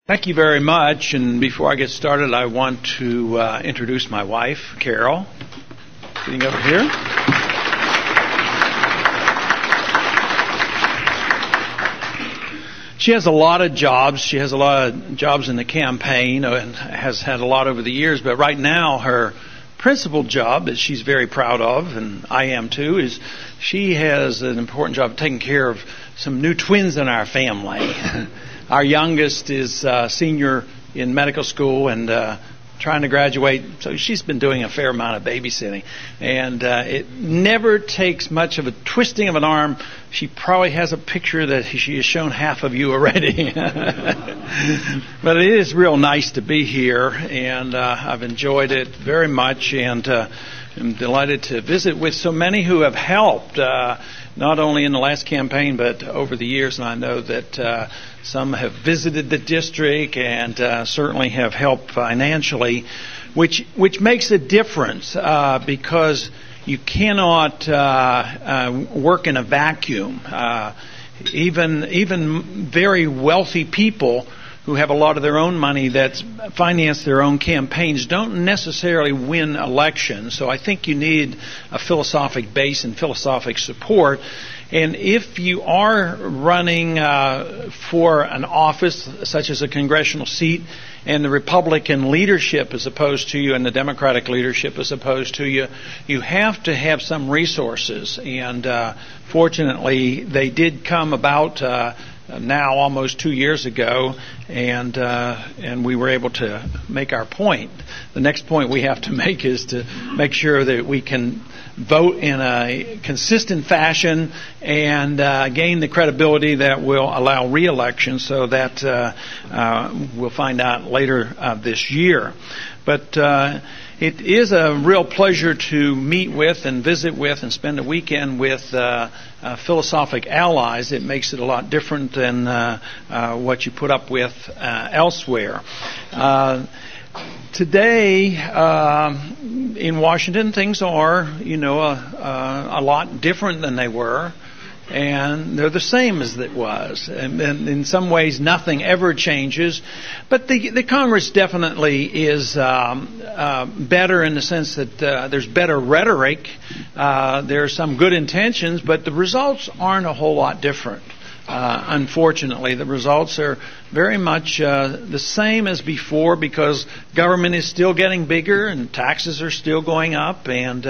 Thank you very much. And before I get started, I want to introduce my wife, Carol, sitting over here. She has a lot of jobs. She has a lot of jobs in the campaign and has had a lot over the years. But right now, her principal job that she's very proud of, and I am too, is she has an important job of taking care of some new twins in our family. Our youngest is senior in medical school and trying to graduate, so she's been doing a fair amount of babysitting. And it never takes much of a twisting of an arm. She probably has a picture that she has shown half of you already. But it is real nice to be here, and I've enjoyed it very much, and I'm delighted to visit with so many who have helped, not only in the last campaign, but over the years. And I know that some have visited the district and certainly have helped financially, which makes a difference because you cannot work in a vacuum. Even very wealthy people who have a lot of their own money that finance their own campaigns don't necessarily win elections. So I think you need a philosophic base and philosophic support. And if you are running for an office such as a congressional seat, and the Republican leadership is opposed to you and the Democratic leadership is opposed to you, you have to have some resources. And fortunately, they did come about now almost 2 years ago, and we were able to make our point. The next point we have to make is to make sure that we can vote in a consistent fashion and gain the credibility that will allow re-election, so that we'll find out later this year. But it is a real pleasure to meet with and visit with and spend a weekend with philosophic allies. It makes it a lot different than what you put up with elsewhere. Today in Washington, things are, a lot different than they were. And they're the same as it was. And in some ways, nothing ever changes. But the Congress definitely is better in the sense that there's better rhetoric. There's some good intentions, but the results aren't a whole lot different. Unfortunately, the results are very much the same as before, because government is still getting bigger and taxes are still going up, and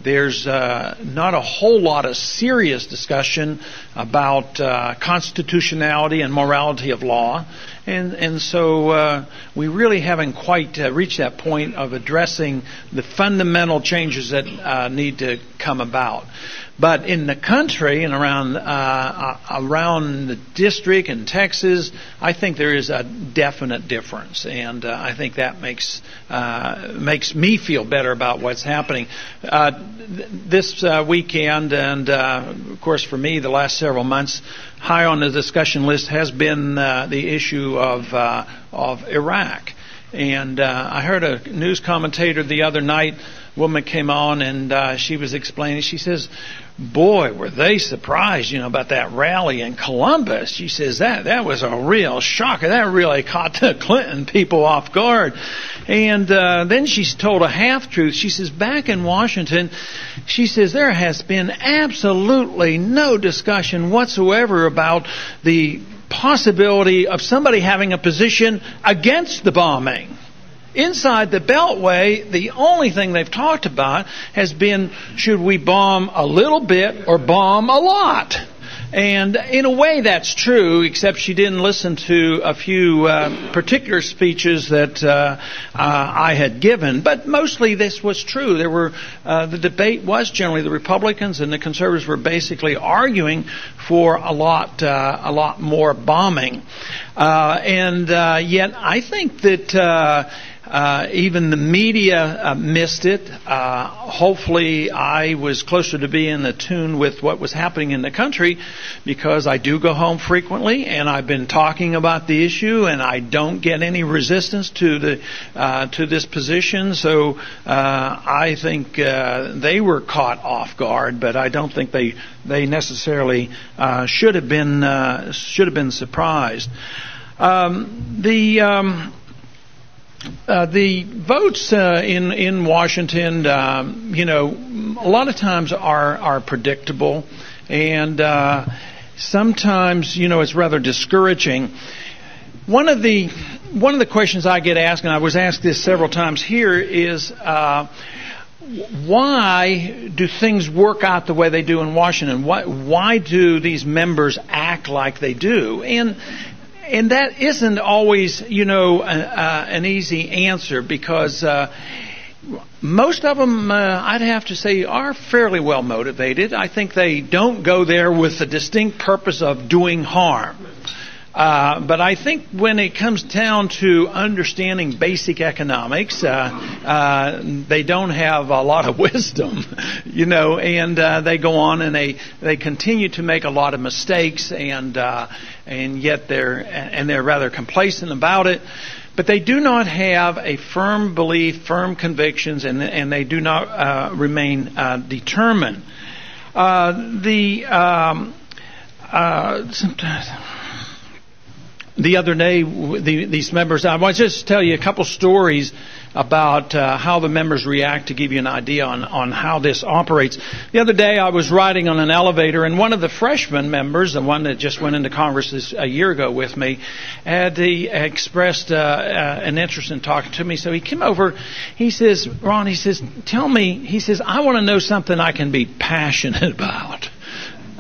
there's not a whole lot of serious discussion about constitutionality and morality of law. And so we really haven't quite reached that point of addressing the fundamental changes that need to come about. But in the country and around the district and Texas, I think there is a definite difference, and I think that makes me feel better about what's happening. This weekend, and of course for me, the last several months, high on the discussion list has been the issue of Iraq. And I heard a news commentator the other night. A woman came on and she was explaining. She says, "Boy, were they surprised, about that rally in Columbus." She says that was a real shocker. That really caught the Clinton people off guard. And then she's told a half-truth. She says, back in Washington, she says there has been absolutely no discussion whatsoever about the possibility of somebody having a position against the bombing. Inside the Beltway, the only thing they've talked about has been, should we bomb a little bit or bomb a lot? And in a way that's true, except she didn't listen to a few particular speeches that I had given. But mostly this was true. There were the debate was generally the Republicans and the conservatives were basically arguing for a lot more bombing. And yet I think that even the media missed it. Hopefully I was closer to being attuned with what was happening in the country, because I do go home frequently and I've been talking about the issue, and I don't get any resistance to this position. So I think they were caught off guard, but I don't think they necessarily should have been surprised. The votes in Washington, a lot of times are predictable, and sometimes, it's rather discouraging. One of the questions I get asked, and I was asked this several times here, is why do things work out the way they do in Washington? Why do these members act like they do? And that isn't always, an easy answer, because most of them, I'd have to say, are fairly well motivated. I think they don't go there with the distinct purpose of doing harm. But I think when it comes down to understanding basic economics, they don't have a lot of wisdom, and they go on and they continue to make a lot of mistakes, and yet they're rather complacent about it. But they do not have a firm belief, firm convictions, and they do not remain determined. The other day, these members, I want to just tell you a couple stories about how the members react to give you an idea on how this operates. The other day, I was riding on an elevator, and one of the freshman members, the one that just went into Congress a year ago with me, had expressed an interest in talking to me. So he came over. He says, "Ron," he says, "tell me," he says, "I want to know something I can be passionate about."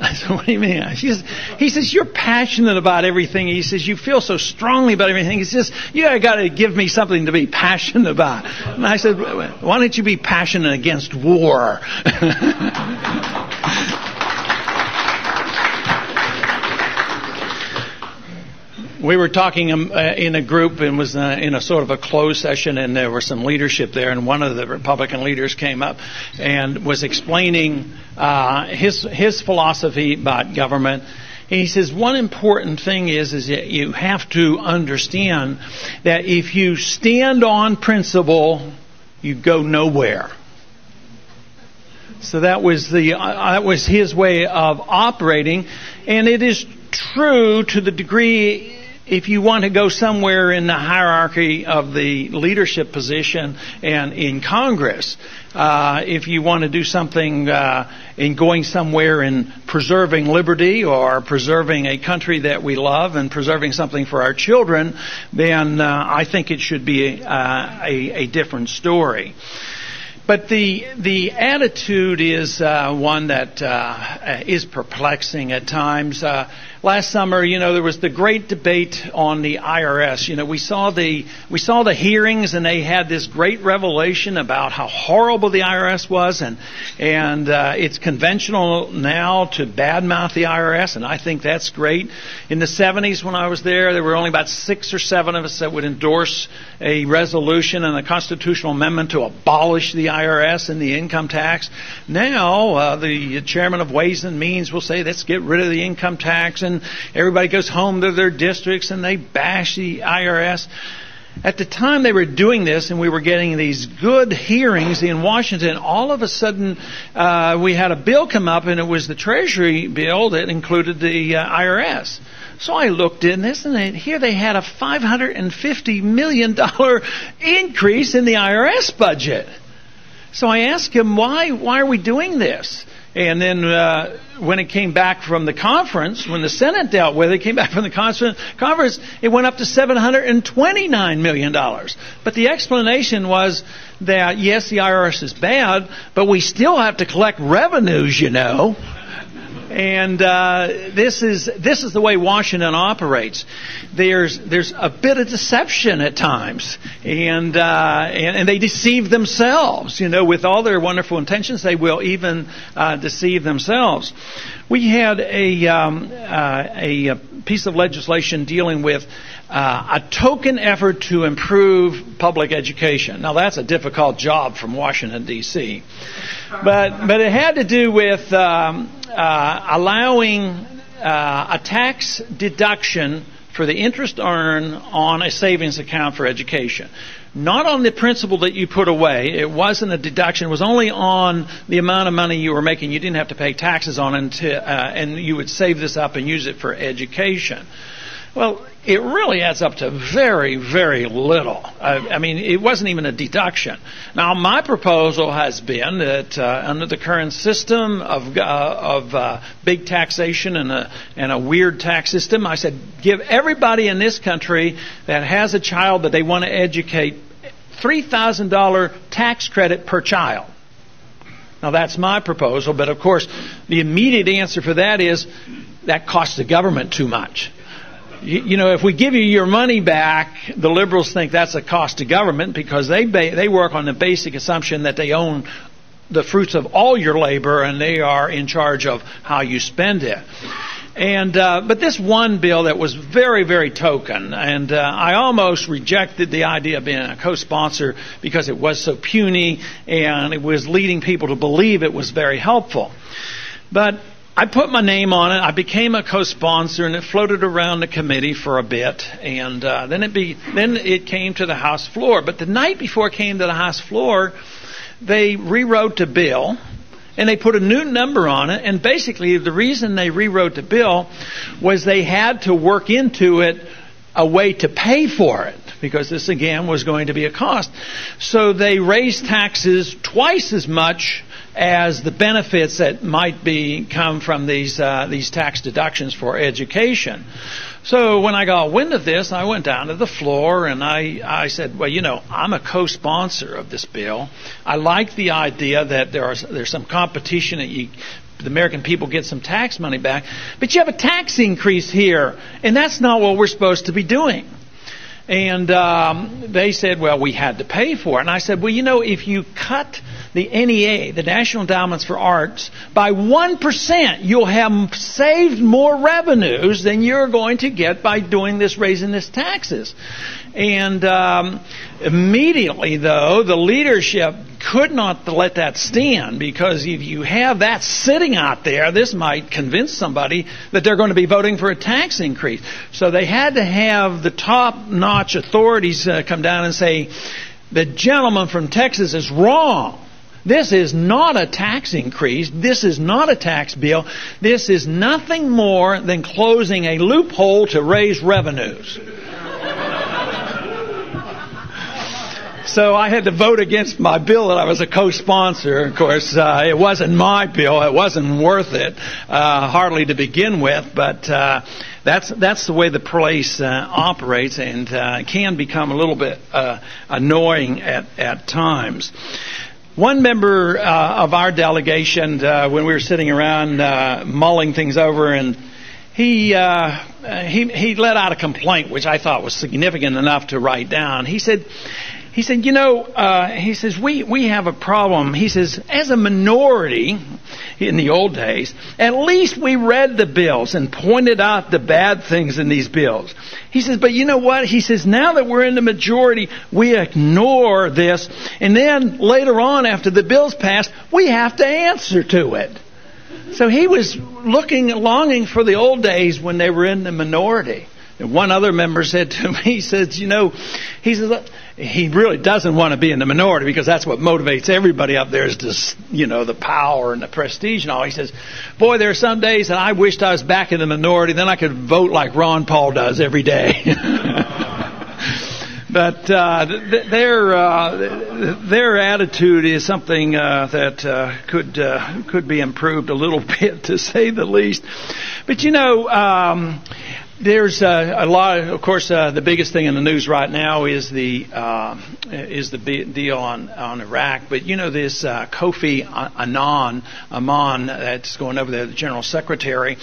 I said, "What do you mean?" He says, "You're passionate about everything." He says, "You feel so strongly about everything." He says, "You got to give me something to be passionate about." And I said, "Why don't you be passionate against war?" We were talking in a group, and was in a sort of a closed session, and there was some leadership there, and one of the Republican leaders came up and was explaining his philosophy about government. And he says, one important thing is that you have to understand that if you stand on principle, you go nowhere. So that was his way of operating, and it is true to the degree. If you want to go somewhere in the hierarchy of the leadership position and in Congress, if you want to do something in going somewhere in preserving liberty or preserving a country that we love and preserving something for our children, then I think it should be a different story. But the attitude is one that is perplexing at times. Last summer, there was the great debate on the IRS. We saw the hearings, and they had this great revelation about how horrible the IRS was, and it's conventional now to badmouth the IRS, and I think that's great. In the 70s, when I was there were only about 6 or 7 of us that would endorse a resolution and a constitutional amendment to abolish the IRS and the income tax. Now, the chairman of Ways and Means will say, let's get rid of the income tax, and everybody goes home to their districts and they bash the IRS. At the time they were doing this and we were getting these good hearings in Washington, all of a sudden we had a bill come up, and it was the Treasury bill that included the IRS. So I looked in this, and here they had a $550 million increase in the IRS budget. So I asked him, why are we doing this? And then when it came back from the conference, when the Senate dealt with it, it came back from the conference, it went up to $729 million. But the explanation was that, yes, the IRS is bad, but we still have to collect revenues, And this is the way Washington operates. There's a bit of deception at times, and they deceive themselves. With all their wonderful intentions, they will even deceive themselves. We had a piece of legislation dealing with a token effort to improve public education. Now, that's a difficult job from Washington, D.C., but it had to do with allowing a tax deduction for the interest earned on a savings account for education. Not on the principal that you put away. It wasn't a deduction. It was only on the amount of money you were making. You didn't have to pay taxes on it, and you would save this up and use it for education. Well, it really adds up to very, very little. I mean, it wasn't even a deduction. Now, my proposal has been that under the current system of big taxation and a weird tax system, I said, give everybody in this country that has a child that they want to educate $3,000 tax credit per child. Now, that's my proposal, but of course, the immediate answer for that is that costs the government too much. You know, if we give you your money back, the liberals think that's a cost to government because they work on the basic assumption that they own the fruits of all your labor and they are in charge of how you spend it. And but this one bill that was very, very token, and I almost rejected the idea of being a co-sponsor because it was so puny and it was leading people to believe it was very helpful. But I put my name on it. I became a co-sponsor, and it floated around the committee for a bit, and then it came to the House floor. But the night before it came to the House floor, they rewrote the bill, and they put a new number on it. And basically, the reason they rewrote the bill was they had to work into it a way to pay for it, because this again was going to be a cost. So they raised taxes twice as much as the benefits that might come from these tax deductions for education. So when I got wind of this, I went down to the floor and I said, well, you know, I'm a co-sponsor of this bill. I like the idea that there's some competition that the American people get some tax money back, but you have a tax increase here, and that's not what we're supposed to be doing. And they said, well, we had to pay for it. And I said, well, you know, if you cut the NEA, the National Endowments for Arts, by 1%, you'll have saved more revenues than you're going to get by doing this, raising this taxes. And immediately, though, the leadership could not let that stand, because if you have that sitting out there, this might convince somebody that they're going to be voting for a tax increase. So they had to have the top-notch authorities come down and say, the gentleman from Texas is wrong. This is not a tax increase. This is not a tax bill. This is nothing more than closing a loophole to raise revenues. So I had to vote against my bill that I was a co-sponsor. Of course, it wasn't my bill. It wasn't worth it, hardly to begin with. But that's the way the place operates, and can become a little bit annoying at times. One member of our delegation, when we were sitting around mulling things over, and he let out a complaint, which I thought was significant enough to write down. He said, you know, he says, we have a problem. He says, as a minority in the old days, at least we read the bills and pointed out the bad things in these bills. He says, but you know what? He says, now that we're in the majority, we ignore this. And then later on, after the bill's passed, we have to answer to it. So he was longing for the old days when they were in the minority. And one other member said to me, he says, you know, he really doesn't want to be in the minority because that's what motivates everybody up there is this, you know, the power and the prestige and all. He says, boy, there are some days that I wished I was back in the minority. Then I could vote like Ron Paul does every day. But their attitude is something that could be improved a little bit, to say the least. But you know, there's a lot. Of course, the biggest thing in the news right now is the deal on Iraq. But you know, this Kofi Annan that's going over there, the General Secretary.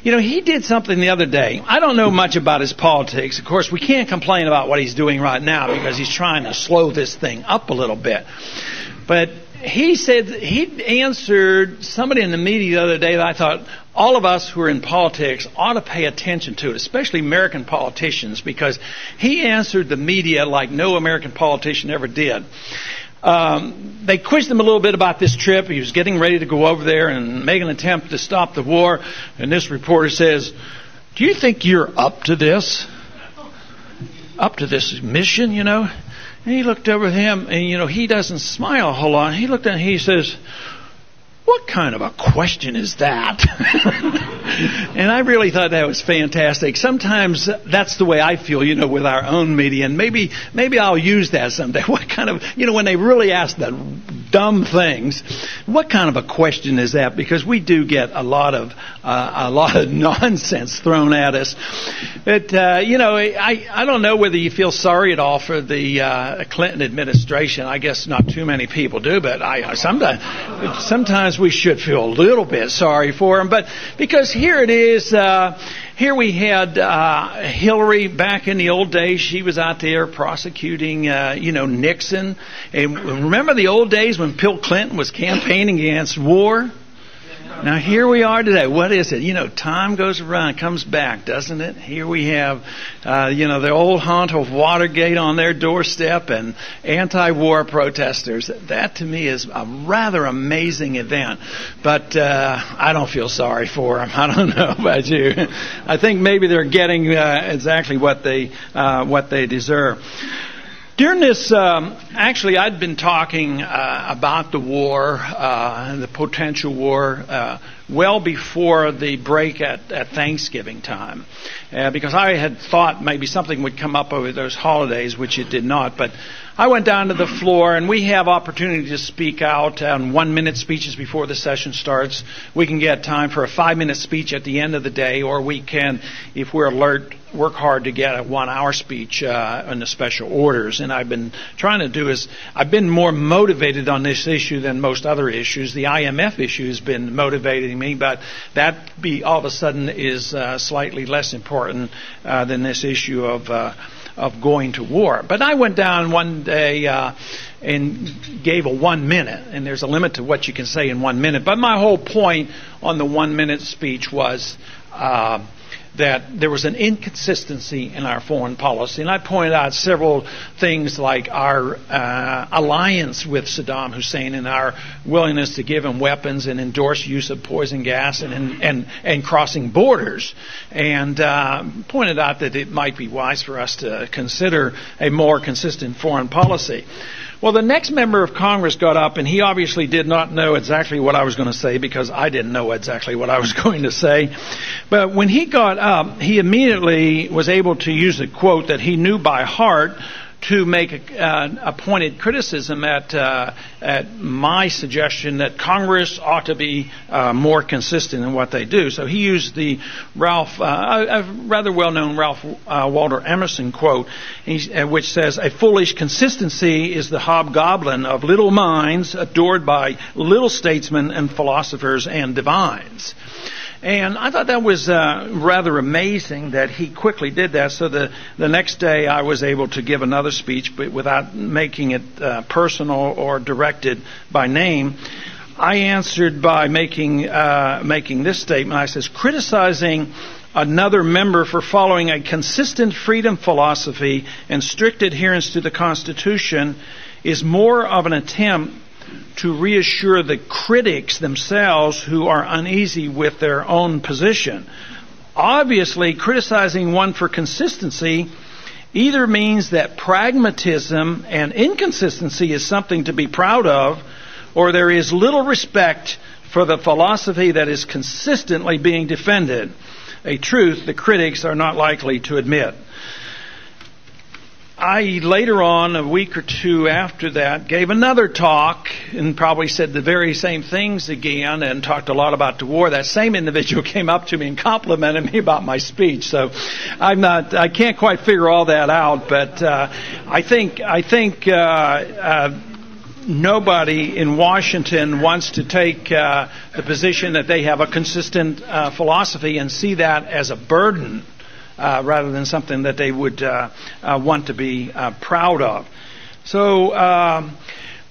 You know, he did something the other day. I don't know much about his politics. Of course, we can't complain about what he's doing right now because he's trying to slow this thing up a little bit. But he said, he answered somebody in the media the other day that I thought all of us who are in politics ought to pay attention to it, especially American politicians, because he answered the media like no American politician ever did. They quizzed him a little bit about this trip. He was getting ready to go over there and make an attempt to stop the war. And this reporter says, do you think you're up to this? Up to this mission, you know? And he looked over at him, and, you know, he doesn't smile a whole lot. He looked at him and he says, what kind of a question is that? And I really thought that was fantastic. Sometimes that's the way I feel, with our own media. And maybe I'll use that someday. What kind of, when they really ask the dumb things, what kind of a question is that? Because we do get a lot of nonsense thrown at us. But, I don't know whether you feel sorry at all for the Clinton administration. I guess not too many people do, but sometimes we should feel a little bit sorry for them. But because here it is, here we had Hillary back in the old days. She was out there prosecuting, Nixon. And remember the old days when Bill Clinton was campaigning against war? Now here we are today. What is it? Time goes around, comes back, doesn't it? Here we have, the old haunt of Watergate on their doorstep and anti-war protesters. That to me is a rather amazing event. But I don't feel sorry for them. I don't know about you. I think maybe they're getting exactly what they deserve. During this, actually, I'd been talking about the war, the potential war, well before the break at Thanksgiving time, because I had thought maybe something would come up over those holidays, which it did not. But I went down to the floor, and we have opportunity to speak out on 1-minute speeches before the session starts. We can get time for a 5-minute speech at the end of the day, or we can, if we're alert, work hard to get a 1-hour speech in the special orders. And I've been trying to do is, I've been more motivated on this issue than most other issues. The IMF issue has been motivating me, but that all of a sudden is slightly less important than this issue of going to war. But I went down one day and gave a 1 minute, and there's a limit to what you can say in 1 minute. But my whole point on the 1-minute speech was that there was an inconsistency in our foreign policy. And I pointed out several things like our alliance with Saddam Hussein and our willingness to give him weapons and endorse use of poison gas and crossing borders. And pointed out that it might be wise for us to consider a more consistent foreign policy. Well, the next member of Congress got up, and he obviously did not know exactly what I was going to say, because I didn't know exactly what I was going to say. But when he got up, he immediately was able to use a quote that he knew by heart to make a pointed criticism at my suggestion that Congress ought to be more consistent in what they do. So he used the a rather well-known Ralph Waldo Emerson quote, which says, "A foolish consistency is the hobgoblin of little minds adored by little statesmen and philosophers and divines." And I thought that was rather amazing that he quickly did that. So the next day I was able to give another speech, but without making it personal or directed by name. I answered by making this statement. I says, criticizing another member for following a consistent freedom philosophy and strict adherence to the Constitution is more of an attempt to reassure the critics themselves who are uneasy with their own position. Obviously, criticizing one for consistency either means that pragmatism and inconsistency is something to be proud of, or there is little respect for the philosophy that is consistently being defended, a truth the critics are not likely to admit. I later on, a week or two after that, gave another talk and probably said the very same things again and talked a lot about the war. That same individual came up to me and complimented me about my speech. So I can't quite figure all that out, but I think nobody in Washington wants to take the position that they have a consistent philosophy and see that as a burden, rather than something that they would want to be proud of. So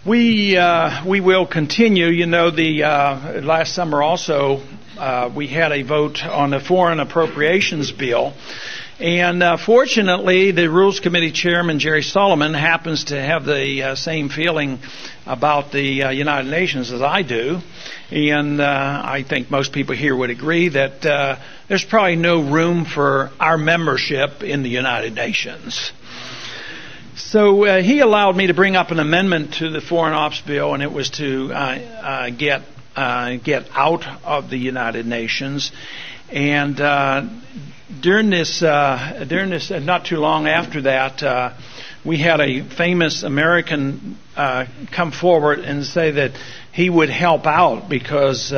we will continue. The last summer also we had a vote on the Foreign Appropriations bill. And fortunately, the Rules Committee Chairman, Jerry Solomon, happens to have the same feeling about the United Nations as I do. And I think most people here would agree that there's probably no room for our membership in the United Nations. So he allowed me to bring up an amendment to the Foreign Ops bill, and it was to get out of the United Nations. And during this, not too long after that, we had a famous American come forward and say that he would help out because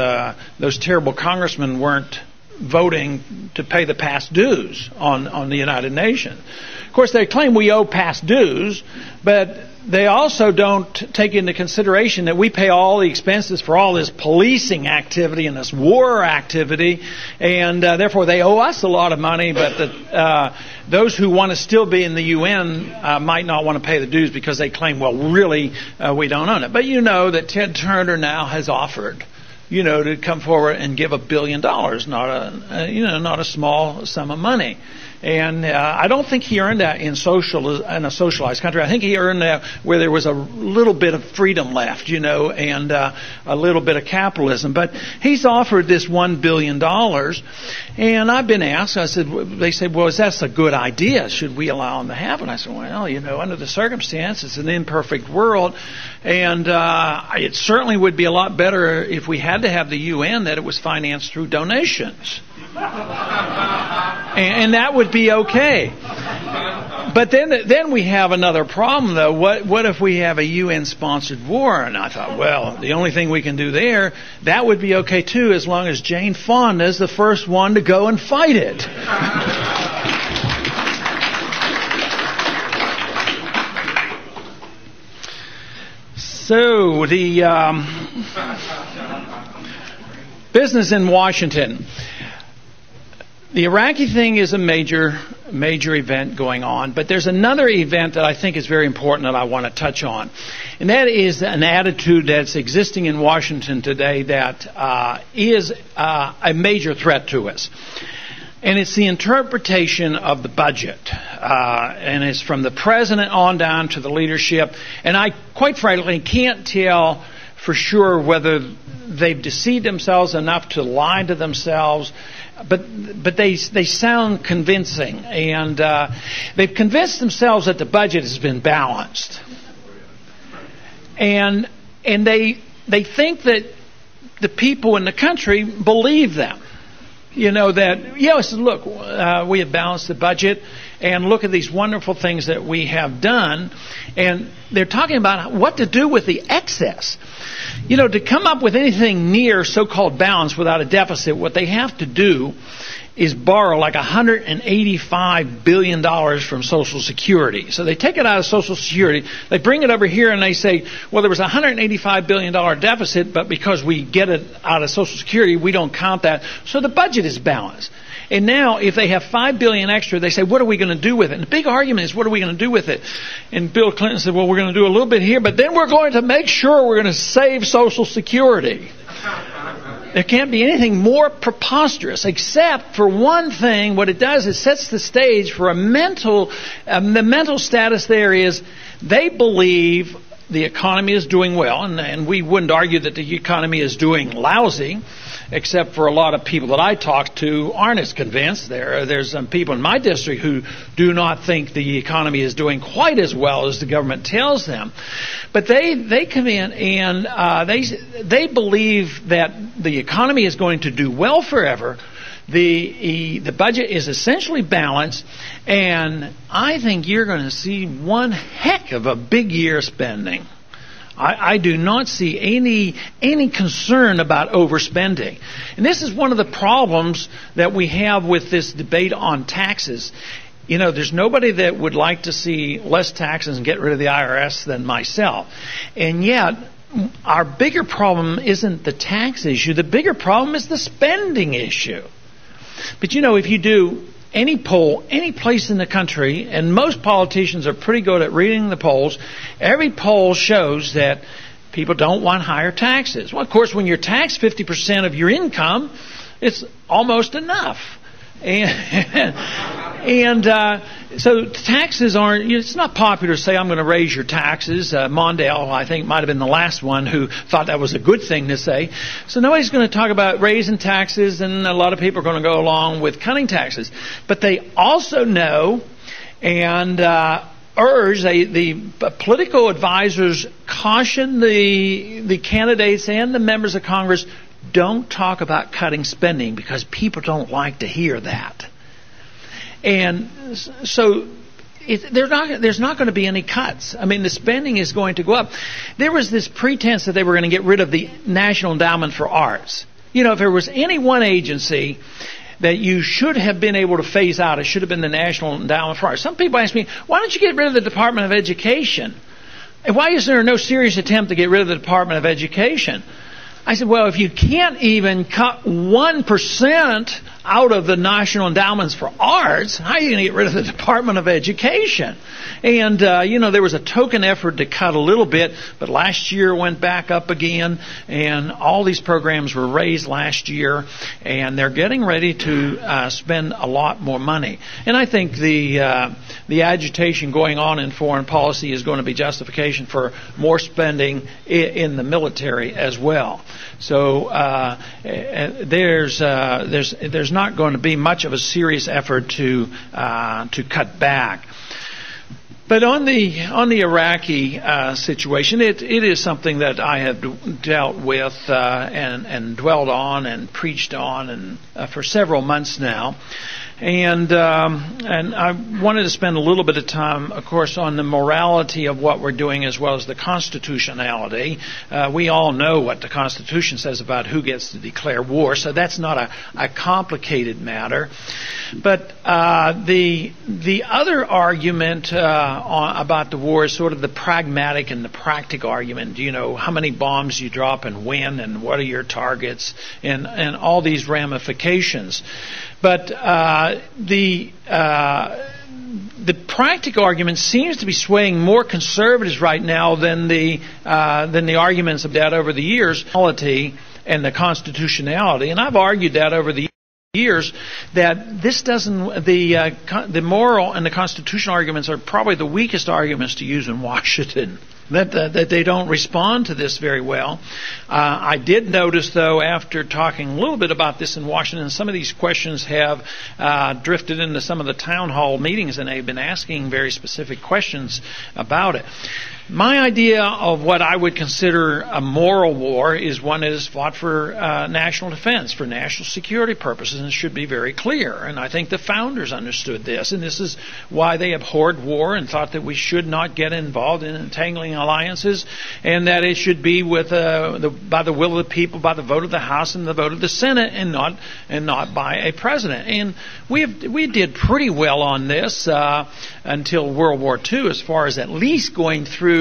those terrible congressmen weren't voting to pay the past dues on the United Nations. Of course, they claim we owe past dues, but they also don't take into consideration that we pay all the expenses for all this policing activity and this war activity, and therefore they owe us a lot of money, but those who want to still be in the UN might not want to pay the dues because they claim, well, really, we don't own it. But you know that Ted Turner now has offered, to come forward and give $1 billion, not a small sum of money. And I don't think he earned that in a socialized country. I think he earned that where there was a little bit of freedom left, and a little bit of capitalism. But he's offered this $1 billion. And I've been asked, they said, well, is that a good idea? Should we allow him to have it? I said, well, under the circumstances, it's an imperfect world. And it certainly would be a lot better if we had to have the UN that it was financed through donations. And that would be okay. But then we have another problem, though. What if we have a UN-sponsored war? And I thought, well, the only thing we can do there, that would be okay, too, as long as Jane Fonda is the first one to go and fight it. So, the business in Washington. The Iraqi thing is a major event going on, but there's another event that I think is very important that I want to touch on. And that is an attitude that's existing in Washington today that is a major threat to us. And it's the interpretation of the budget. And it's from the president on down to the leadership. And I, quite frankly, can't tell for sure whether they've deceived themselves enough to lie to themselves, but they sound convincing, and they've convinced themselves that the budget has been balanced, and they think that the people in the country believe them. That yes, look, we have balanced the budget, and look at these wonderful things that we have done, and they're talking about what to do with the excess. To come up with anything near so-called balance without a deficit, what they have to do is borrow like $185 billion from Social Security. So they take it out of Social Security, they bring it over here, and they say, well, there was a $185 billion deficit, but because we get it out of Social Security, we don't count that. So the budget is balanced. And now, if they have $5 billion extra, they say, what are we going to do with it? And the big argument is, what are we going to do with it? And Bill Clinton said, well, we're going to do a little bit here, but then we're going to make sure we're going to save Social Security. There can't be anything more preposterous, except for one thing. What it does is sets the stage for the mental status there is they believe the economy is doing well, and we wouldn't argue that the economy is doing lousy, except for a lot of people that I talk to aren't as convinced. There's some people in my district who do not think the economy is doing quite as well as the government tells them. But they come in and they believe that the economy is going to do well forever. The budget is essentially balanced, and I think you're going to see one heck of a big year spending. I do not see any concern about overspending. And this is one of the problems that we have with this debate on taxes. There's nobody that would like to see less taxes and get rid of the IRS than myself. And yet, our bigger problem isn't the tax issue. The bigger problem is the spending issue. But if you do any poll, any place in the country, and most politicians are pretty good at reading the polls, every poll shows that people don't want higher taxes. Well, of course, when you're taxed 50% of your income, it's almost enough. So taxes aren't, it's not popular to say, I'm going to raise your taxes. Mondale, I think, might have been the last one who thought that was a good thing to say. So nobody's going to talk about raising taxes, and a lot of people are going to go along with cutting taxes. But they also know and urge, the political advisors caution the candidates and the members of Congress, don't talk about cutting spending because people don't like to hear that. And so there's not going to be any cuts. I mean, the spending is going to go up. There was this pretense that they were going to get rid of the National Endowment for Arts. You know, if there was any one agency that you should have been able to phase out, it should have been the National Endowment for Arts. Some people ask me, why don't you get rid of the Department of Education? And why is there no serious attempt to get rid of the Department of Education? I said, well, if you can't even cut 1% out of the National Endowments for Arts, how are you going to get rid of the Department of Education? And, there was a token effort to cut a little bit, but last year went back up again, and all these programs were raised last year, and they're getting ready to spend a lot more money. And I think the agitation going on in foreign policy is going to be justification for more spending in the military as well. So there's not going to be much of a serious effort to cut back. But on the Iraqi situation, it is something that I have dealt with and dwelled on and preached on and for several months now. And I wanted to spend a little bit of time, of course, on the morality of what we're doing as well as the constitutionality. We all know what the Constitution says about who gets to declare war, so that's not a complicated matter. But the other argument about the war is sort of the pragmatic and the practical argument. You know, how many bombs you drop and when, and what are your targets, and all these ramifications. But the practical argument seems to be swaying more conservatives right now than the arguments of that over the years, and the constitutionality. And I've argued that over the years that this doesn't the moral and the constitutional arguments are probably the weakest arguments to use in Washington. That they don't respond to this very well. I did notice, though, after talking a little bit about this in Washington, some of these questions have drifted into some of the town hall meetings, and they've been asking very specific questions about it. My idea of what I would consider a moral war is one that is fought for national defense, for national security purposes, and should be very clear. And I think the founders understood this, and this is why they abhorred war and thought that we should not get involved in entangling alliances, and that it should be with by the will of the people, by the vote of the House and the vote of the Senate, and not by a president. And we did pretty well on this until World War II, as far as at least going through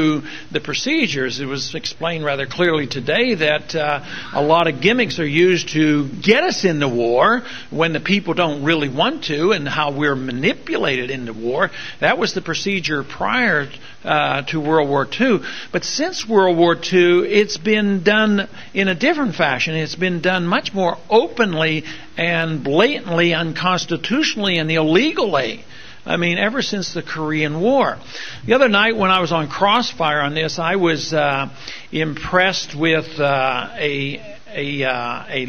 the procedures. It was explained rather clearly today that a lot of gimmicks are used to get us into war when the people don't really want to, and how we're manipulated into war. That was the procedure prior to World War II. But since World War II, it's been done in a different fashion. It's been done much more openly and blatantly unconstitutionally and illegally. I mean, ever since the Korean War. The other night when I was on Crossfire on this, I was impressed with a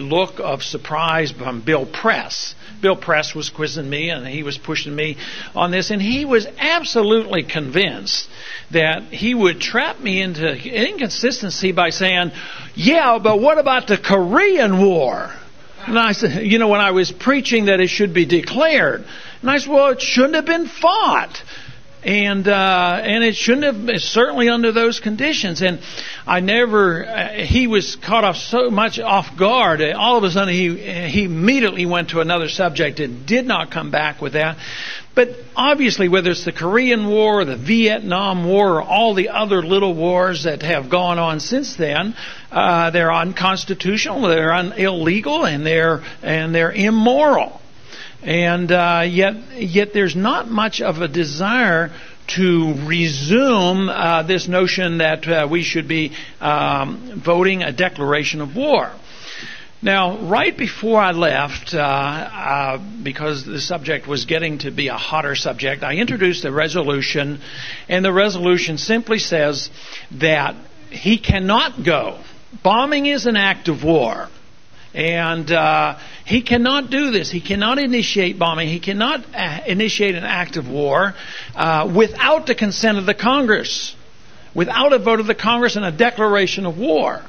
look of surprise from Bill Press. Bill Press was quizzing me, and he was pushing me on this, and he was absolutely convinced that he would trap me into inconsistency by saying, yeah, but what about the Korean War? And I said, when I was preaching that it should be declared, and I said, well, it shouldn't have been fought. And it shouldn't have been, certainly under those conditions. And he was caught off so much off guard. All of a sudden, he immediately went to another subject and did not come back with that. But obviously, whether it's the Korean War, or the Vietnam War, or all the other little wars that have gone on since then, they're unconstitutional, they're illegal, and they're immoral. And yet there's not much of a desire to resume this notion that we should be voting a declaration of war. Now, right before I left, because the subject was getting to be a hotter subject, I introduced a resolution, and the resolution simply says that he cannot go. Bombing is an act of war. And he cannot do this. He cannot initiate bombing. He cannot initiate an act of war without the consent of the Congress, without a vote of the Congress and a declaration of war.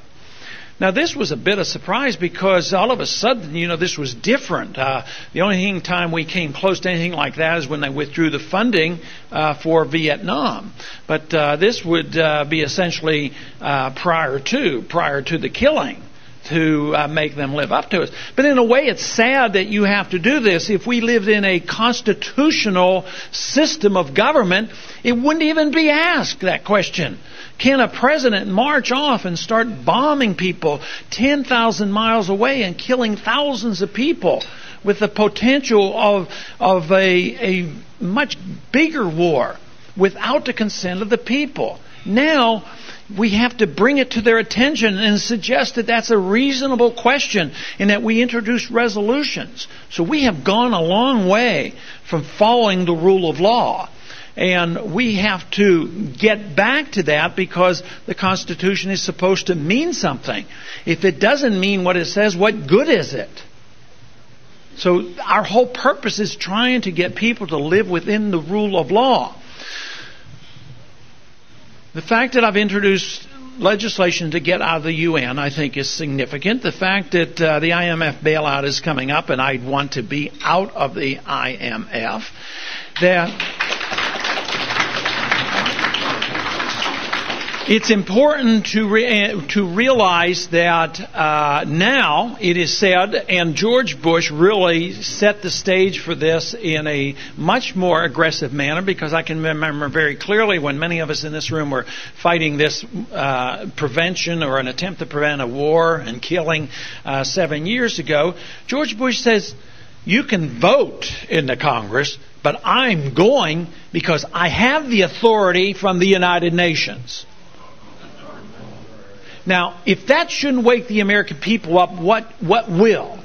Now, this was a bit of surprise because all of a sudden, this was different. The only time we came close to anything like that is when they withdrew the funding for Vietnam. But this would be essentially prior to the killing, to make them live up to it. But in a way, it's sad that you have to do this. If we lived in a constitutional system of government, it wouldn't even be asked, that question. Can a president march off and start bombing people 10,000 miles away and killing thousands of people with the potential of a much bigger war without the consent of the people? Now, we have to bring it to their attention and suggest that that's a reasonable question and that we introduce resolutions. So we have gone a long way from following the rule of law. And we have to get back to that because the Constitution is supposed to mean something. If it doesn't mean what it says, what good is it? So our whole purpose is trying to get people to live within the rule of law. The fact that I've introduced legislation to get out of the UN, I think, is significant. The fact that the IMF bailout is coming up and I want to be out of the IMF, it's important to realize that now it is said, and George Bush really set the stage for this in a much more aggressive manner, because I can remember very clearly when many of us in this room were fighting this prevention or an attempt to prevent a war and killing 7 years ago. George Bush says, you can vote in the Congress, but I'm going because I have the authority from the United Nations. Now, if that shouldn't wake the American people up, what will?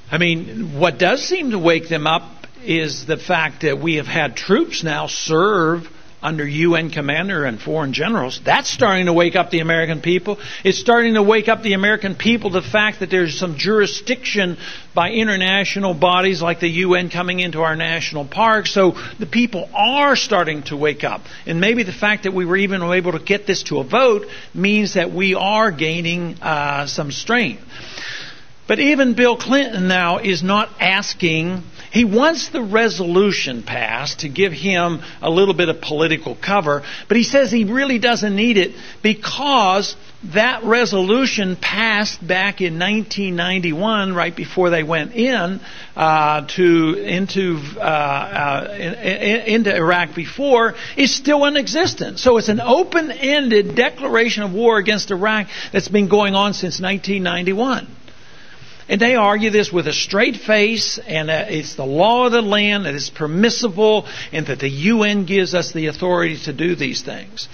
I mean, what does seem to wake them up is the fact that we have had troops now serve under UN commander and foreign generals. That's starting to wake up the American people. It's starting to wake up the American people the fact that there's some jurisdiction by international bodies like the UN coming into our national parks. So the people are starting to wake up. And maybe the fact that we were even able to get this to a vote means that we are gaining some strength. But even Bill Clinton now is not asking. He wants the resolution passed to give him a little bit of political cover, but he says he really doesn't need it because that resolution passed back in 1991, right before they went into Iraq before, is still in existence. So it's an open-ended declaration of war against Iraq that's been going on since 1991. And they argue this with a straight face, and it's the law of the land, that it's permissible, and that the UN gives us the authority to do these things.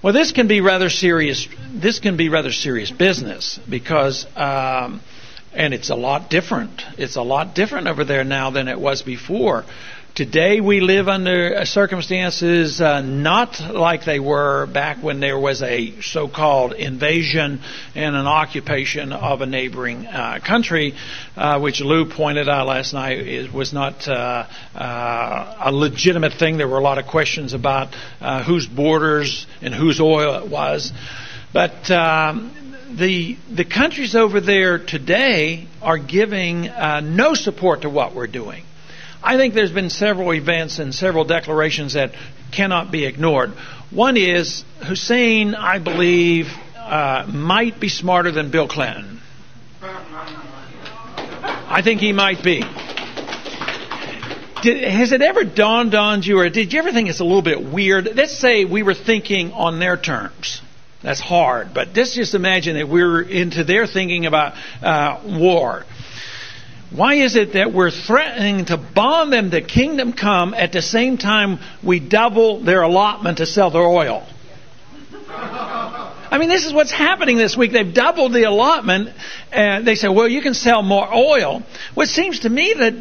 Well, this can be rather serious. This can be rather serious business because, and it's a lot different. It's a lot different over there now than it was before. Today we live under circumstances not like they were back when there was a so-called invasion and an occupation of a neighboring country, which Lou pointed out last night. It was not a legitimate thing. There were a lot of questions about whose borders and whose oil it was. But the countries over there today are giving no support to what we're doing. I think there's been several events and several declarations that cannot be ignored. One is Hussein, I believe, might be smarter than Bill Clinton. I think he might be. Has it ever dawned on you, or did you ever think it's a little bit weird? Let's say we were thinking on their terms. That's hard, but let's just imagine that we're into their thinking about war. Why is it that we're threatening to bomb them to kingdom come at the same time we double their allotment to sell their oil? I mean, this is what's happening this week. They've doubled the allotment, and they say, well, you can sell more oil. Well, it seems to me that,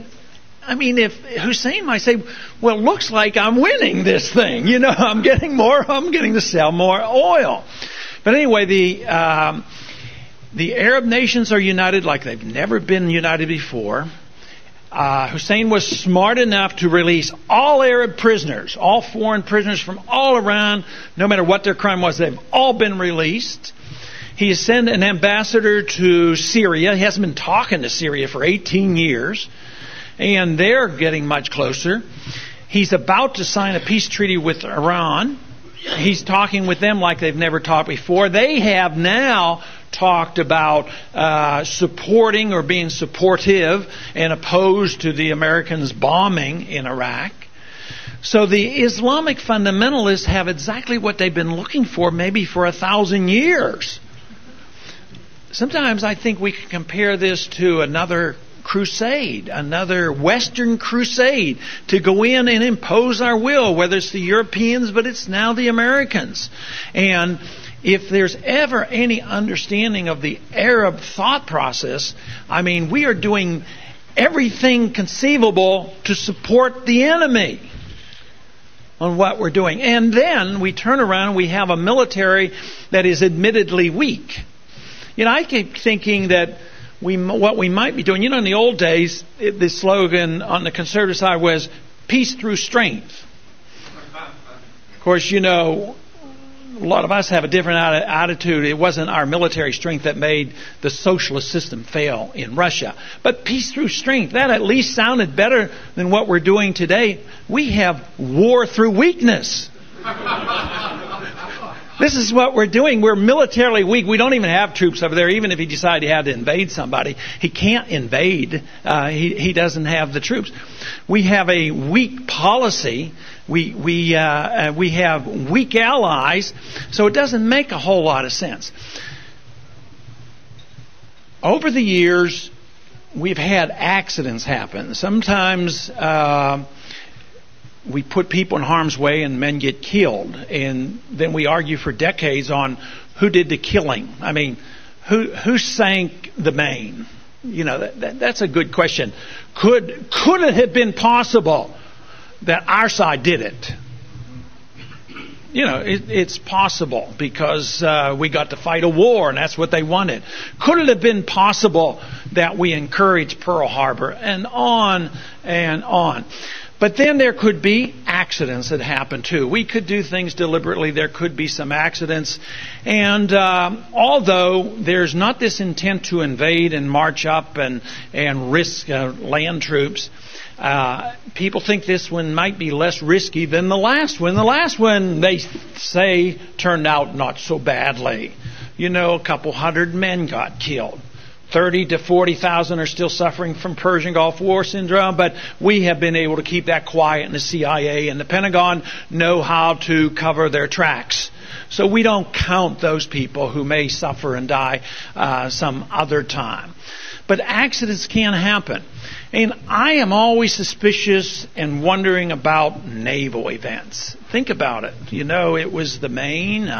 I mean, if Hussein might say, well, it looks like I'm winning this thing. You know, I'm getting to sell more oil. But anyway, the Arab nations are united like they've never been united before. Hussein was smart enough to release all Arab prisoners, all foreign prisoners from all around, no matter what their crime was. They've all been released. He has sent an ambassador to Syria. He hasn't been talking to Syria for 18 years. And they're getting much closer. He's about to sign a peace treaty with Iran. He's talking with them like they've never talked before. They have now talked about supporting or being supportive and opposed to the Americans bombing in Iraq. So the Islamic fundamentalists have exactly what they've been looking for maybe for 1,000 years. Sometimes I think we can compare this to another crusade, another Western crusade to go in and impose our will, whether it's the Europeans, but it's now the Americans. And if there's ever any understanding of the Arab thought process, I mean, we are doing everything conceivable to support the enemy on what we're doing. And then we turn around and we have a military that is admittedly weak. You know, I keep thinking that what we might be doing, you know, in the old days, the slogan on the conservative side was peace through strength. Of course, you know, a lot of us have a different attitude. It wasn't our military strength that made the socialist system fail in Russia. But peace through strength, that at least sounded better than what we're doing today. We have war through weakness. This is what we're doing. We're militarily weak. We don't even have troops over there. Even if he decided he had to invade somebody, he can't invade. He doesn't have the troops. We have a weak policy. We have weak allies. So it doesn't make a whole lot of sense. Over the years, we've had accidents happen. Sometimes we put people in harm's way and men get killed. And then we argue for decades on who did the killing. I mean, who sank the Maine? You know, that's a good question. Could it have been possible that our side did it? You know, it's possible because we got to fight a war and that's what they wanted. Could it have been possible that we encouraged Pearl Harbor? And on and on. But then there could be accidents that happen too. We could do things deliberately. There could be some accidents. And although there's not this intent to invade and march up and risk land troops, people think this one might be less risky than the last one. The last one, they say, turned out not so badly. You know, a couple hundred men got killed. 30 to 40,000 are still suffering from Persian Gulf War syndrome, but we have been able to keep that quiet, and the CIA and the Pentagon know how to cover their tracks. So we don't count those people who may suffer and die some other time. But accidents can happen. And I am always suspicious and wondering about naval events. Think about it. You know, it was the Maine,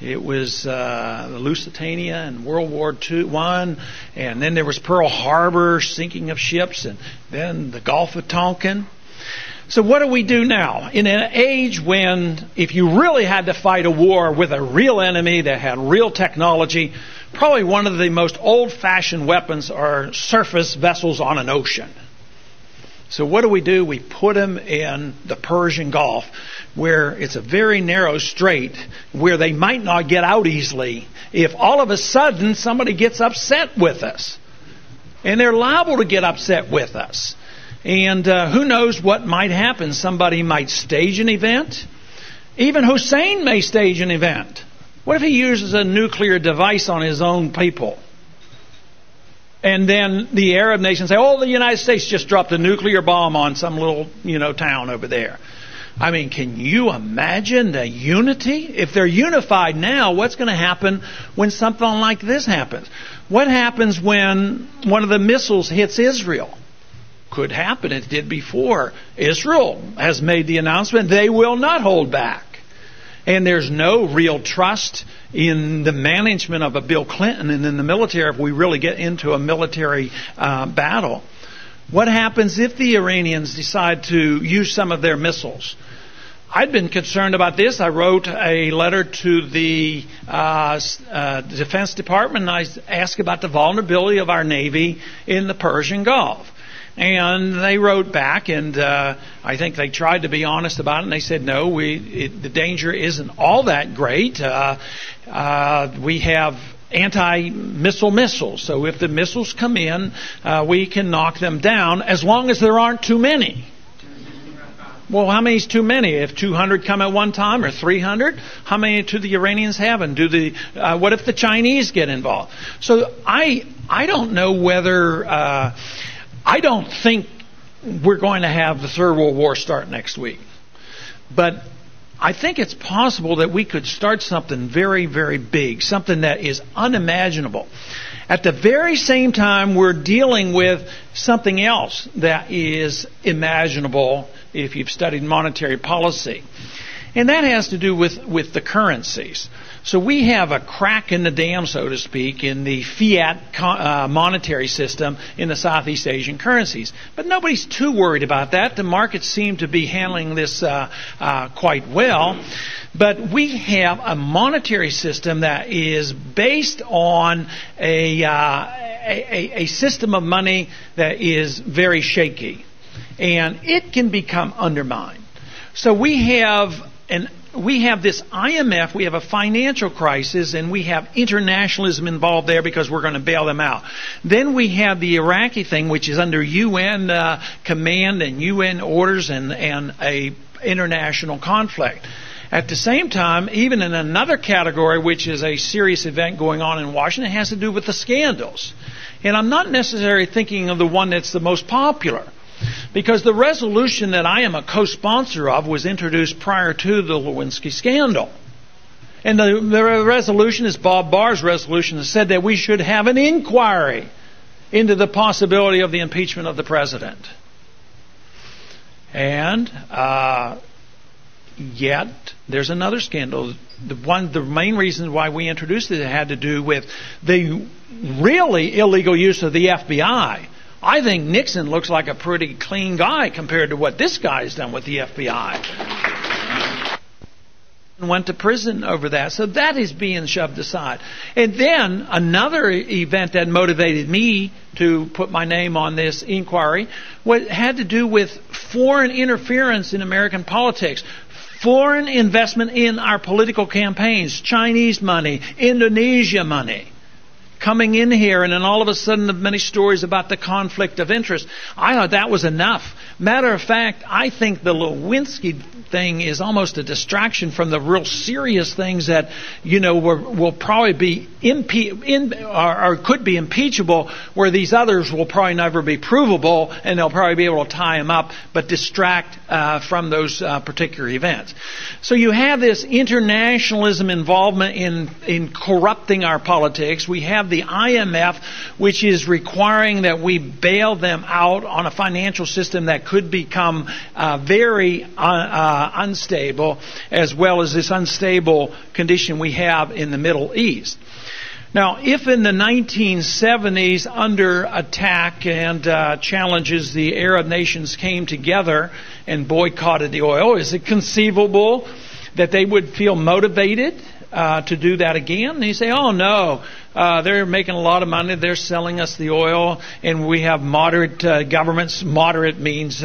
it was the Lusitania in World War I, and then there was Pearl Harbor, sinking of ships, and then the Gulf of Tonkin. So what do we do now? In an age when if you really had to fight a war with a real enemy that had real technology, probably one of the most old-fashioned weapons are surface vessels on an ocean. So what do? We put them in the Persian Gulf, where it's a very narrow strait, where they might not get out easily if all of a sudden somebody gets upset with us. And they're liable to get upset with us. And who knows what might happen. Somebody might stage an event. Even Hussein may stage an event. What if he uses a nuclear device on his own people? And then the Arab nations say, oh, the United States just dropped a nuclear bomb on some little, town over there. I mean, can you imagine the unity? If they're unified now, what's going to happen when something like this happens? What happens when one of the missiles hits Israel? Could happen. It did before. Israel has made the announcement they will not hold back. And there's no real trust in the management of a Bill Clinton and in the military if we really get into a military battle. What happens if the Iranians decide to use some of their missiles? I'd been concerned about this. I wrote a letter to the Defense Department and I asked about the vulnerability of our Navy in the Persian Gulf. And they wrote back, and I think they tried to be honest about it, and they said, no, the danger isn't all that great. We have anti-missile missiles. So if the missiles come in, we can knock them down as long as there aren't too many. Well, how many is too many? If 200 come at one time or 300, how many do the Iranians have? And what if the Chinese get involved? So I don't know whether I don't think we're going to have the Third World War start next week, but I think it's possible that we could start something very, very big, something that is unimaginable. At the very same time, we're dealing with something else that is imaginable if you've studied monetary policy. And that has to do with the currencies. So we have a crack in the dam, so to speak, in the fiat monetary system in the Southeast Asian currencies. But nobody's too worried about that. The markets seem to be handling this quite well. But we have a monetary system that is based on a system of money that is very shaky. And it can become undermined. So we have this IMF, we have a financial crisis, and we have internationalism involved there because we're going to bail them out. Then we have the Iraqi thing, which is under UN command and UN orders and a international conflict. At the same time, even in another category, which is a serious event going on in Washington, it has to do with the scandals. And I'm not necessarily thinking of the one that's the most popular, because the resolution that I am a co-sponsor of was introduced prior to the Lewinsky scandal. And the resolution is Bob Barr's resolution that said that we should have an inquiry into the possibility of the impeachment of the president. And yet there's another scandal. The main reason why we introduced it had to do with the really illegal use of the FBI. I think Nixon looks like a pretty clean guy compared to what this guy's done with the FBI. Went to prison over that. So that is being shoved aside. And then another event that motivated me to put my name on this inquiry had to do with foreign interference in American politics. Foreign investment in our political campaigns. Chinese money, Indonesia money coming in here, and then all of a sudden the many stories about the conflict of interest. I thought that was enough. Matter of fact, I think the Lewinsky thing is almost a distraction from the real serious things that, will probably be or could be impeachable, where these others will probably never be provable, and they'll probably be able to tie them up, but distract from those particular events. So you have this internationalism involvement in corrupting our politics. We have the IMF, which is requiring that we bail them out on a financial system that could become very unstable, as well as this unstable condition we have in the Middle East. Now, if in the 1970s, under attack and challenges, the Arab nations came together and boycotted the oil, is it conceivable that they would feel motivated to do that again? And you say, oh no, they're making a lot of money, they're selling us the oil, and we have moderate governments. Moderate means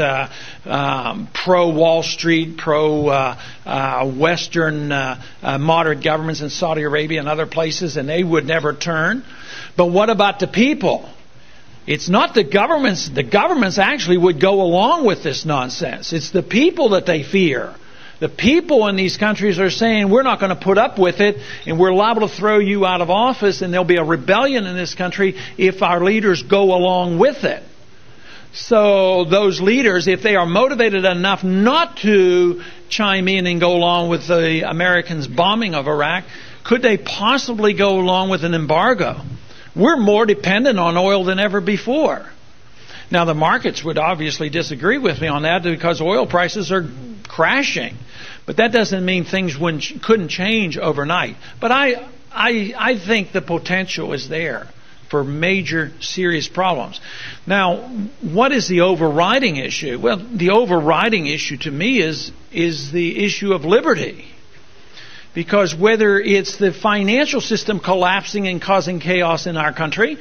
pro-Wall Street, pro-Western moderate governments in Saudi Arabia and other places, and they would never turn. But what about the people? It's not the governments. The governments actually would go along with this nonsense. It's the people that they fear. The people in these countries are saying, we're not going to put up with it, and we're liable to throw you out of office, and there'll be a rebellion in this country if our leaders go along with it. So those leaders, if they are motivated enough not to chime in and go along with the Americans' bombing of Iraq, could they possibly go along with an embargo? We're more dependent on oil than ever before. Now, the markets would obviously disagree with me on that because oil prices are crashing. But that doesn't mean things couldn't change overnight. But I think the potential is there for major, serious problems. Now, what is the overriding issue? Well, the overriding issue to me is the issue of liberty. Because whether it's the financial system collapsing and causing chaos in our country,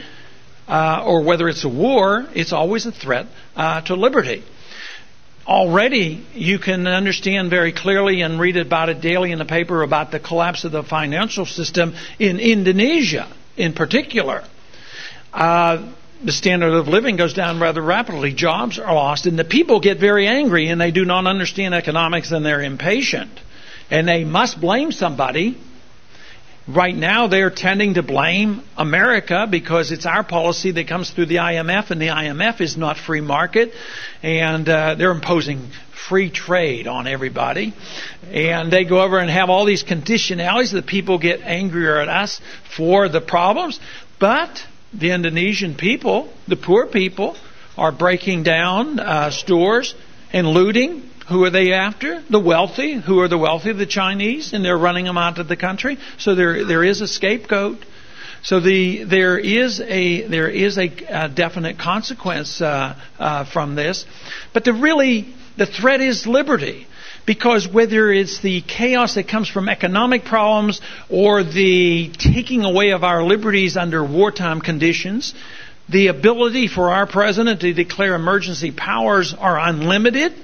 or whether it's a war, it's always a threat to liberty. Already, you can understand very clearly and read about it daily in the paper about the collapse of the financial system in Indonesia. in particular, the standard of living goes down rather rapidly. Jobs are lost, and the people get very angry, and they do not understand economics, and they're impatient. And they must blame somebody. Right now, they're tending to blame America because it's our policy that comes through the IMF, and the IMF is not free market, and they're imposing free trade on everybody. And they go over and have all these conditionalities. The people get angrier at us for the problems, but the Indonesian people, the poor people, are breaking down stores and looting. Who are they after? The wealthy. Who are the wealthy? The Chinese, and they're running them out of the country. So there is a scapegoat. So there is a definite consequence from this. But the threat is liberty. Because whether it's the chaos that comes from economic problems or the taking away of our liberties under wartime conditions, the ability for our president to declare emergency powers are unlimited.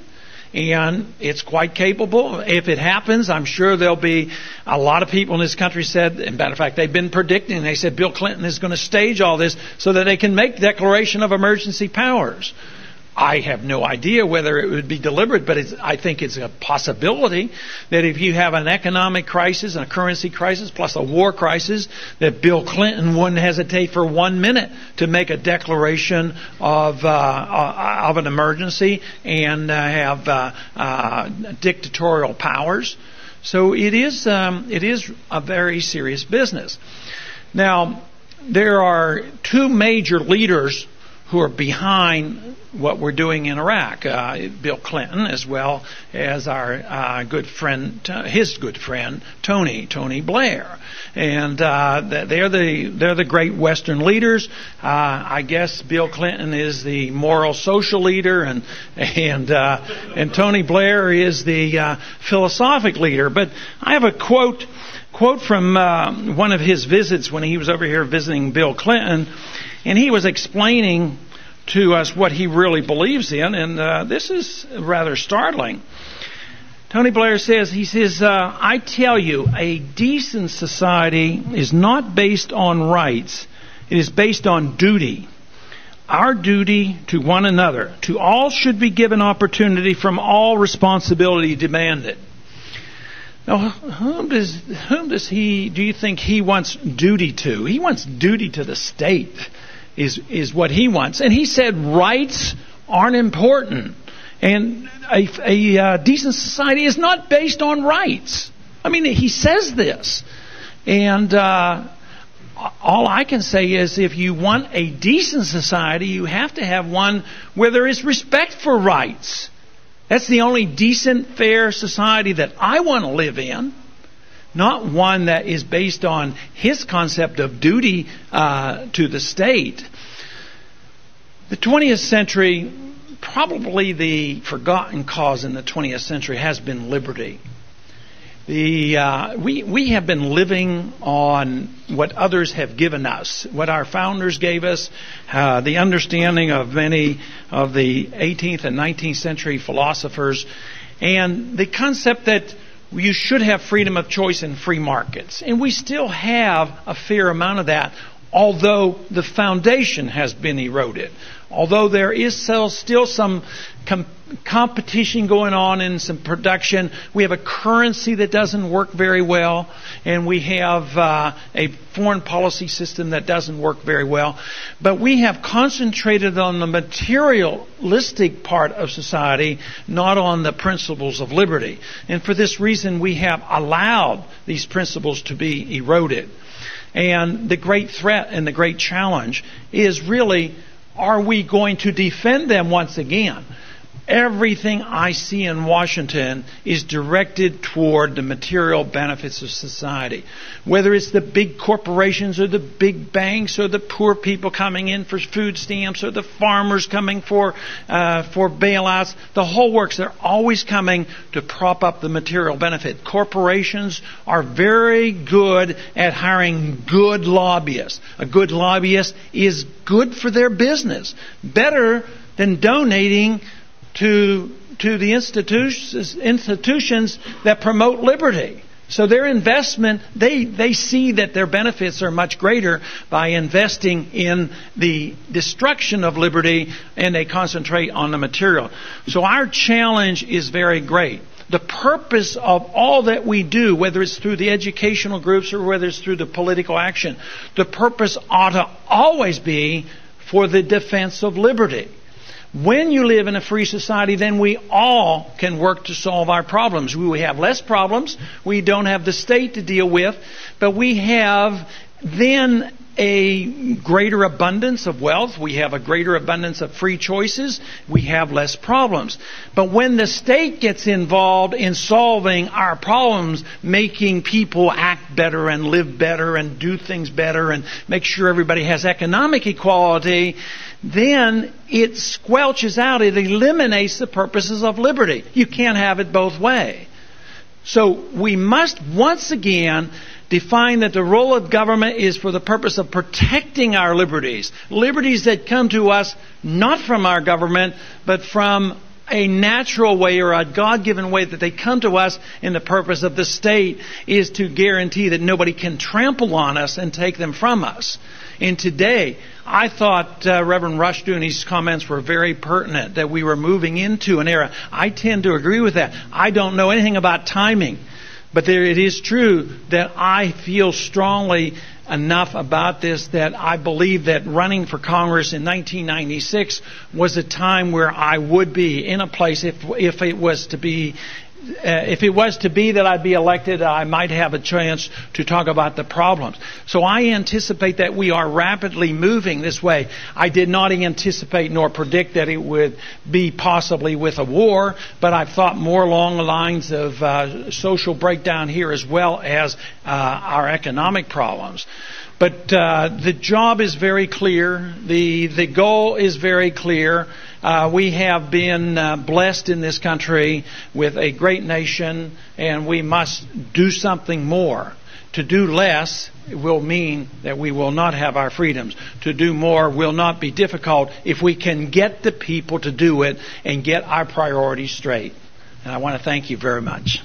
And it's quite capable. If it happens, I'm sure there'll be a lot of people in this country said, as a matter of fact, they've been predicting, they said Bill Clinton is going to stage all this so that they can make declaration of emergency powers. I have no idea whether it would be deliberate, but I think it's a possibility that if you have an economic crisis, and a currency crisis, plus a war crisis, that Bill Clinton wouldn't hesitate for 1 minute to make a declaration of an emergency and have dictatorial powers. So it is a very serious business. Now, there are two major leaders who are behind what we're doing in Iraq. Bill Clinton, as well as our good friend, his good friend, Tony Blair. And they're the great Western leaders. I guess Bill Clinton is the moral social leader, and Tony Blair is the philosophic leader. But I have a quote from one of his visits when he was over here visiting Bill Clinton, and he was explaining to us what he really believes in, and this is rather startling. Tony Blair says, I tell you, a decent society is not based on rights. It is based on duty. Our duty to one another. To all should be given opportunity, from all responsibility demanded. Now, do you think he wants duty to? He wants duty to the state, is what he wants. And he said rights aren't important. And a decent society is not based on rights. I mean, he says this. And all I can say is, if you want a decent society, you have to have one where there is respect for rights. That's the only decent, fair society that I want to live in. Not one that is based on his concept of duty to the state. The 20th century, probably the forgotten cause in the 20th century, has been liberty. We have been living on what others have given us, what our founders gave us, the understanding of many of the 18th and 19th century philosophers, and the concept that you should have freedom of choice in free markets. And we still have a fair amount of that, although the foundation has been eroded. Although there is still some competition going on in some production, we have a currency that doesn't work very well, and we have a foreign policy system that doesn't work very well. But we have concentrated on the materialistic part of society, not on the principles of liberty. And for this reason, we have allowed these principles to be eroded. And the great threat and the great challenge is really, are we going to defend them once again? Everything I see in Washington is directed toward the material benefits of society. Whether it's the big corporations or the big banks or the poor people coming in for food stamps or the farmers coming for bailouts, the whole works, they're always coming to prop up the material benefit. Corporations are very good at hiring good lobbyists. A good lobbyist is good for their business. Better than donating to the institutions that promote liberty. So their investment, they see that their benefits are much greater by investing in the destruction of liberty, and they concentrate on the material. So our challenge is very great. The purpose of all that we do, whether it's through the educational groups or whether it's through the political action, the purpose ought to always be for the defense of liberty. When you live in a free society, then we all can work to solve our problems. We have less problems. We don't have the state to deal with, but we have then a greater abundance of wealth. We have a greater abundance of free choices. We have less problems. But when the state gets involved in solving our problems, making people act better and live better and do things better and make sure everybody has economic equality, then it squelches out, it eliminates the purposes of liberty. You can't have it both ways. So we must once again define that the role of government is for the purpose of protecting our liberties. Liberties that come to us not from our government, but from a natural way or a God-given way that they come to us, and the purpose of the state is to guarantee that nobody can trample on us and take them from us. And today, I thought Reverend Rushdoony's comments were very pertinent, that we were moving into an era. I tend to agree with that. I don't know anything about timing, but it is true that I feel strongly enough about this that I believe that running for Congress in 1996 was a time where I would be in a place, if it was to be that I'd be elected, I might have a chance to talk about the problems. So I anticipate that we are rapidly moving this way. I did not anticipate nor predict that it would be possibly with a war, but I've thought more along the lines of social breakdown here as well as our economic problems. But the job is very clear. The goal is very clear. We have been blessed in this country with a great nation, and we must do something more. To do less will mean that we will not have our freedoms. To do more will not be difficult if we can get the people to do it and get our priorities straight. And I want to thank you very much.